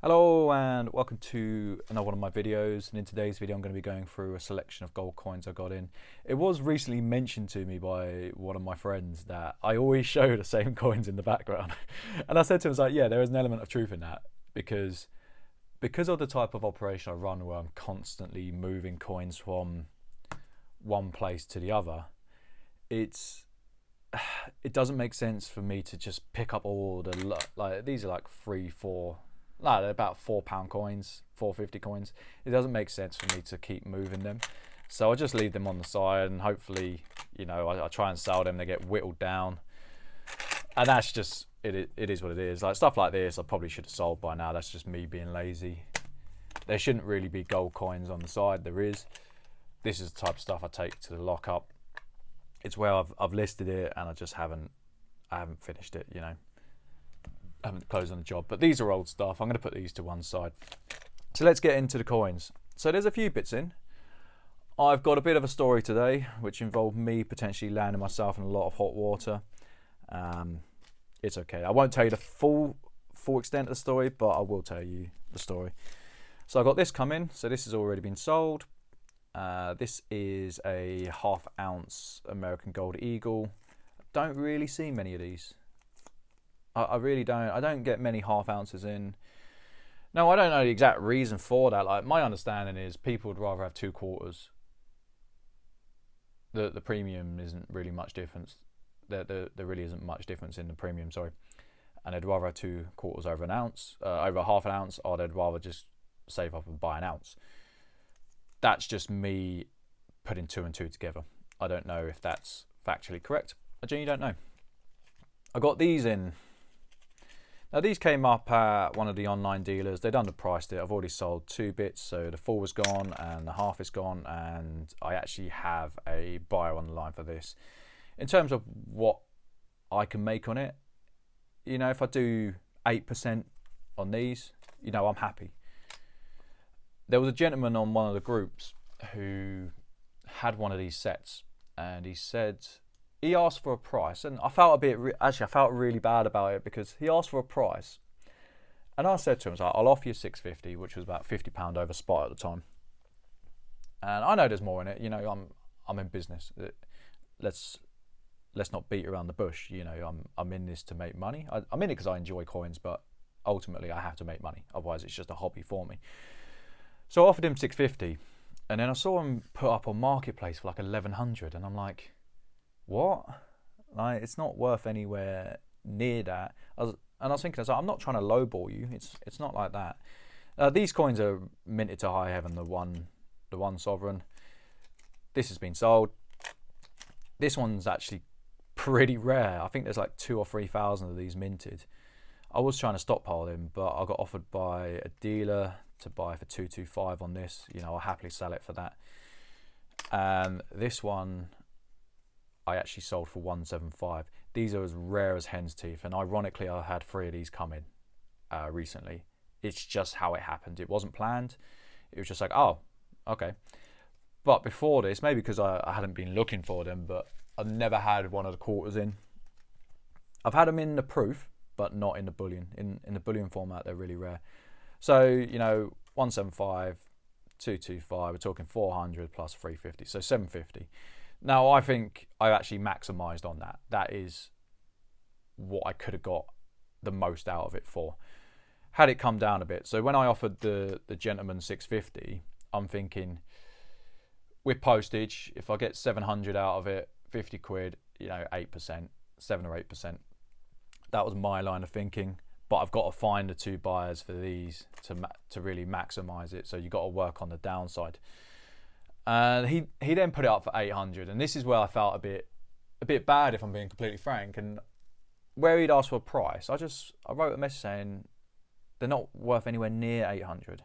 Hello and welcome to another one of my videos, and in today's video I'm going to be going through a selection of gold coins I got in. It was recently mentioned to me by one of my friends that I always show the same coins in the background and I said to him, I was like, yeah, there is an element of truth in that because of the type of operation I run where I'm constantly moving coins from one place to the other. It doesn't make sense for me to just pick up all the, like, these are like they're about £4 coins, £4.50 coins. It doesn't make sense for me to keep moving them, so I just leave them on the side, and hopefully, you know, I try and sell them. They get whittled down, and that's just it is what it is. Like stuff like this, I probably should have sold by now. That's just me being lazy. There shouldn't really be gold coins on the side. There is. This is the type of stuff I take to the lockup. It's where I've listed it, and I haven't finished it. You know. I haven't closed on the job, but these are old stuff. I'm going to put these to one side. So let's get into the coins. So there's a few bits in. I've got a bit of a story today, which involved me potentially landing myself in a lot of hot water. It's okay. I won't tell you the full extent of the story, but I will tell you the story. So I got this coming. So this has already been sold. This is a ½ ounce American Gold Eagle. Don't really see many of these. I really don't. I don't get many ½ ounces in. No, I don't know the exact reason for that. Like, my understanding is people would rather have 2/4. The premium isn't really much difference. There really isn't much difference in the premium. Sorry, and they'd rather have 2/4 over an ounce, over ½ an ounce, or they'd rather just save up and buy an ounce. That's just me putting two and two together. I don't know if that's factually correct. I genuinely don't know. I got these in. Now these came up at one of the online dealers. They'd underpriced it. I've already sold 2 bits, so the full was gone and the half is gone, and I actually have a buyer on the line for this. In terms of what I can make on it, you know, if I do 8% on these, you know, I'm happy. There was a gentleman on one of the groups who had one of these sets, and he said, he asked for a price, and I felt I felt really bad about it because he asked for a price, and I said to him, I'll offer you £6.50, which was about £50 over spot at the time. And I know there's more in it. You know, I'm in business. Let's not beat around the bush. You know, I'm in this to make money. I'm in it because I enjoy coins, but ultimately I have to make money. Otherwise, it's just a hobby for me. So I offered him £6.50, and then I saw him put up on Marketplace for like 1100, and I'm like, what? Like, it's not worth anywhere near that. I was thinking, I'm not trying to lowball you. It's not like that. These coins are minted to high heaven. The one sovereign. This has been sold. This one's actually pretty rare. I think there's like 2,000 or 3,000 of these minted. I was trying to stockpile them, but I got offered by a dealer to buy for 225 on this. You know, I'll happily sell it for that. And this one I actually sold for 175. These are as rare as hen's teeth, and ironically I had 3 of these come in recently. It's just how it happened. It wasn't planned. It was just like, oh, okay. But before this, maybe because I hadn't been looking for them, but I've never had one of the quarters in. I've had them in the proof, but not in the bullion. In the bullion format, they're really rare. So, you know, 175, 225, we're talking 400 plus 350, so 750. Now, I think I actually maximised on that. That is what I could have got the most out of it for. Had it come down a bit. So when I offered the gentleman 650, I'm thinking, with postage, if I get 700 out of it, 50 quid, you know, 8%, 7 or 8%. That was my line of thinking. But I've got to find the 2 buyers for these to really maximise it. So you've got to work on the downside. And he then put it up for 800, and this is where I felt a bit bad, if I'm being completely frank. And where he'd asked for a price, I wrote a message saying they're not worth anywhere near 800.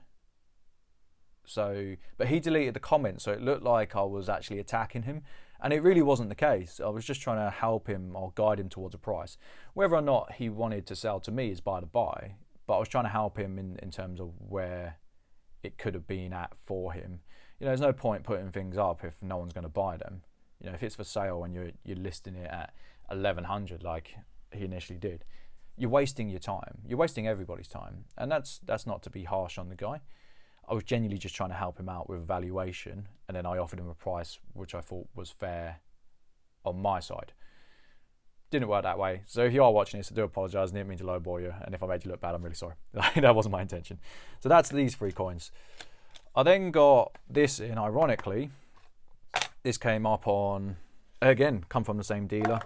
So, but he deleted the comment, so it looked like I was actually attacking him, and it really wasn't the case. I was just trying to help him or guide him towards a price. Whether or not he wanted to sell to me is by the by, but I was trying to help him in terms of where it could have been at for him. You know, there's no point putting things up if no one's going to buy them. You know, if it's for sale and you're listing it at 1100 like he initially did, you're wasting your time. You're wasting everybody's time, and that's not to be harsh on the guy. I was genuinely just trying to help him out with valuation, and then I offered him a price which I thought was fair on my side. Didn't work that way. So if you are watching this, I do apologise. I didn't mean to lowball you, and if I made you look bad, I'm really sorry. That wasn't my intention. So that's these 3 coins. I then got this in, ironically. This came up on, again, come from the same dealer.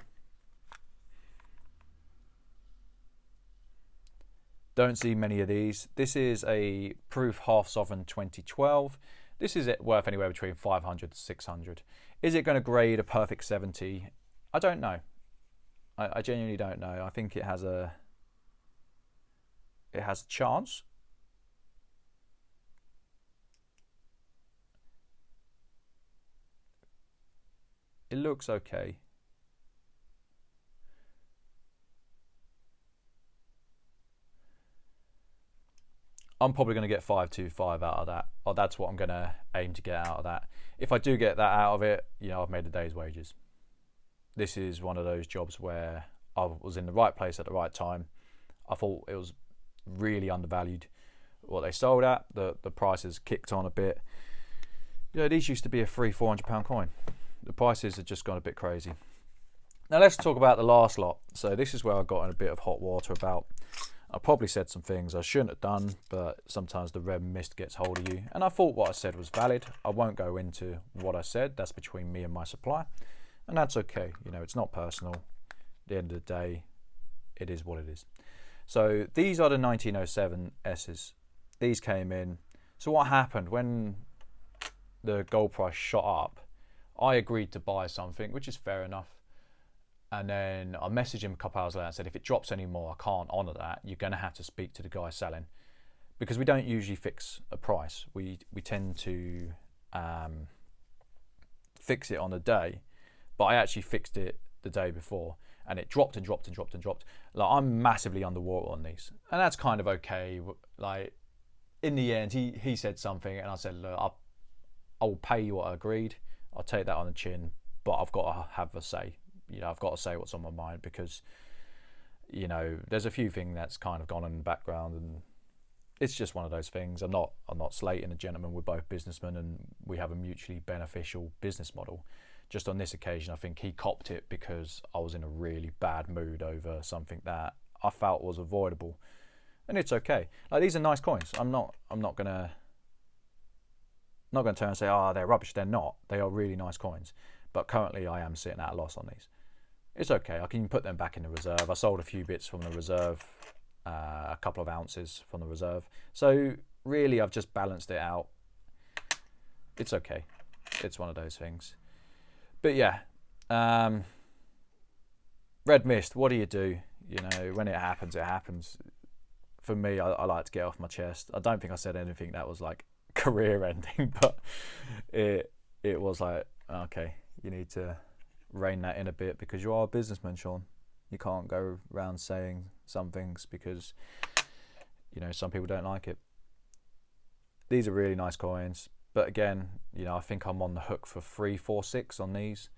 Don't see many of these. This is a Proof Half Sovereign 2012. This is worth anywhere between 500 to 600. Is it going to grade a perfect 70? I don't know. I genuinely don't know. I think it has a chance. It looks okay. I'm probably going to get 525 out of that, or that's what I'm going to aim to get out of that. If I do get that out of it, you know, I've made a day's wages. This is one of those jobs where I was in the right place at the right time. I thought it was really undervalued what they sold at. The prices kicked on a bit. You know, these used to be a £300-400 coin. The prices have just gone a bit crazy. Now let's talk about the last lot. So this is where I got in a bit of hot water about. I probably said some things I shouldn't have done, but sometimes the red mist gets hold of you. And I thought what I said was valid. I won't go into what I said. That's between me and my supplier. And that's okay. You know, it's not personal. At the end of the day, it is what it is. So these are the 1907 S's. These came in. So what happened when the gold price shot up? I agreed to buy something, which is fair enough. And then I messaged him a couple hours later and said, if it drops any more, I can't honour that. You're going to have to speak to the guy selling. Because we don't usually fix a price. We tend to fix it on the day. But I actually fixed it the day before. And it dropped and dropped and dropped and dropped. Like, I'm massively underwater on these. And that's kind of okay. Like, in the end, he said something. And I said, look, I will pay you what I agreed. I'll take that on the chin. But I've got to have a say. You know, I've got to say what's on my mind, because, you know, there's a few things that's kind of gone in the background, and it's just one of those things. I'm not slating a gentleman. We're both businessmen, and we have a mutually beneficial business model. Just on this occasion, I think he copped it because I was in a really bad mood over something that I felt was avoidable, and it's okay. Like, these are nice coins. I'm not gonna turn and say, oh, they're rubbish. They're not. They are really nice coins. But currently I am sitting at a loss on these. It's okay. I can put them back in the reserve. I sold a few bits from the reserve, a couple of ounces from the reserve. So really, I've just balanced it out. It's okay. It's one of those things. But yeah, red mist, what do? You know, when it happens, it happens. For me, I like to get off my chest. I don't think I said anything that was like career ending, but it was like, okay, you need to rein that in a bit, because you are a businessman, Sean. You can't go around saying some things because, you know, some people don't like it. These are really nice coins, but again, you know, I think I'm on the hook for 3, 4, 6 on these.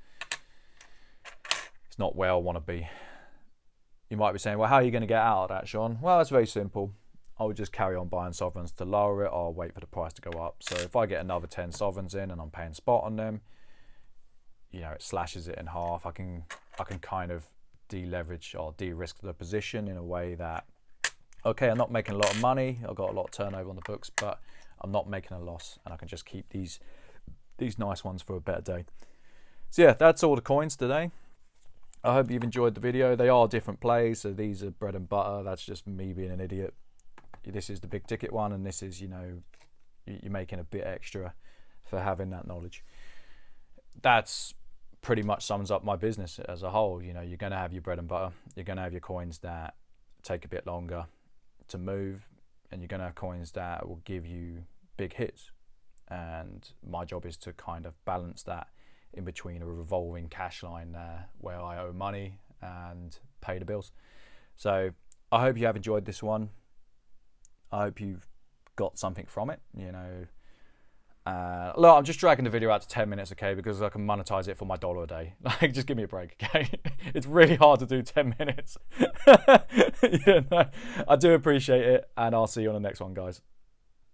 It's not where I want to be. You might be saying, well, how are you going to get out of that, Sean? Well, it's very simple. I would just carry on buying sovereigns to lower it, or wait for the price to go up. So if I get another 10 sovereigns in and I'm paying spot on them, you know, it slashes it in half. I can kind of deleverage or de-risk the position in a way that, okay, I'm not making a lot of money. I've got a lot of turnover on the books, but I'm not making a loss, and I can just keep these nice ones for a better day. So yeah, that's all the coins today. I hope you've enjoyed the video. They are different plays, so these are bread and butter. That's just me being an idiot. This is the big ticket one, and this is, you know, you're making a bit extra for having that knowledge. That's pretty much sums up my business as a whole. You know, you're going to have your bread and butter. You're going to have your coins that take a bit longer to move, and you're going to have coins that will give you big hits. And my job is to kind of balance that in between a revolving cash line where I owe money and pay the bills. So I hope you have enjoyed this one. I hope you've got something from it. You know, Look, I'm just dragging the video out to 10 minutes, okay, because I can monetize it for my $1 a day. Like, just give me a break, okay? It's really hard to do 10 minutes. I do appreciate it, and I'll see you on the next one, guys.